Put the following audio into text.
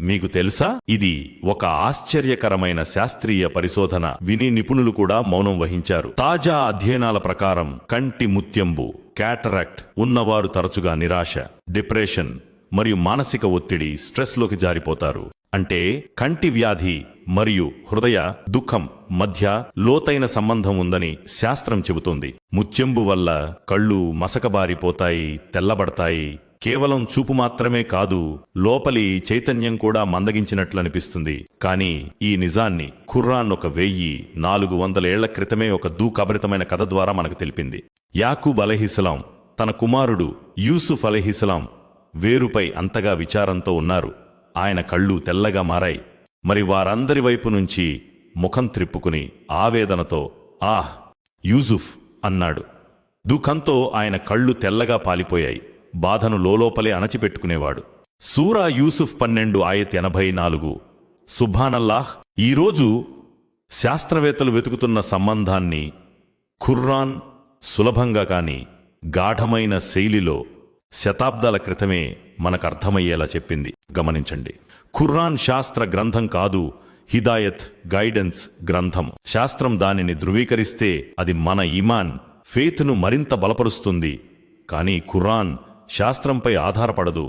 మీకు తెలుసా, ఇది ఒక ఆశ్చర్యకరమైన శాస్త్రీయ పరిశోధన. విని నిపుణులు కూడా మౌనం వహించారు. తాజా అధ్యయనాల ప్రకారం కంటి ముత్యంబు క్యాటరాక్ట్ ఉన్నవారు తరచుగా నిరాశ, డిప్రెషన్ మరియు మానసిక ఒత్తిడి, స్ట్రెస్లోకి జారిపోతారు. అంటే కంటి వ్యాధి మరియు హృదయ దుఃఖం మధ్య లోతైన సంబంధం ఉందని శాస్త్రం చెబుతోంది. ముత్యంబు వల్ల కళ్ళు మసకబారిపోతాయి, తెల్లబడతాయి. కేవలం చూపు మాత్రమే కాదు, లోపలి చైతన్యం కూడా మందగించినట్లనిపిస్తుంది. కానీ ఈ నిజాన్ని ఖుర్రాన్ ఒక 1400 ఏళ్ల క్రితమే ఒక దూకభరితమైన కథ ద్వారా మనకు తెలిపింది. యాకూబ్ అలైహిస్సలాం తన కుమారుడు యూసుఫ్ అలైహిస్సలాం వేరుపై అంతగా విచారంతో ఉన్నారు. ఆయన కళ్ళు తెల్లగా మారాయి. మరి వారందరి వైపు నుంచి ముఖం త్రిప్పుకుని ఆవేదనతో ఆహ్ యూసుఫ్ అన్నాడు. దుఃఖంతో ఆయన కళ్ళు తెల్లగా పాలిపోయాయి. బాధను లోలోపలే అణచిపెట్టుకునేవాడు. సూరా యూసుఫ్ 12:84. సుబ్హానల్లాహ్. ఈరోజు శాస్త్రవేత్తలు వెతుకుతున్న సంబంధాన్ని ఖుర్రాన్ సులభంగా కాని గాఢమైన శైలిలో శతాబ్దాల క్రితమే మనకర్థమయ్యేలా చెప్పింది. గమనించండి, ఖుర్రాన్ శాస్త్ర గ్రంథం కాదు, హిదాయత్ గైడెన్స్ గ్రంథం. శాస్త్రం దానిని ధృవీకరిస్తే అది మన ఈమాన్, ఫేత్ను మరింత బలపరుస్తుంది. కానీ ఖుర్రాన్ శాస్త్రంపై ఆధారపడదు,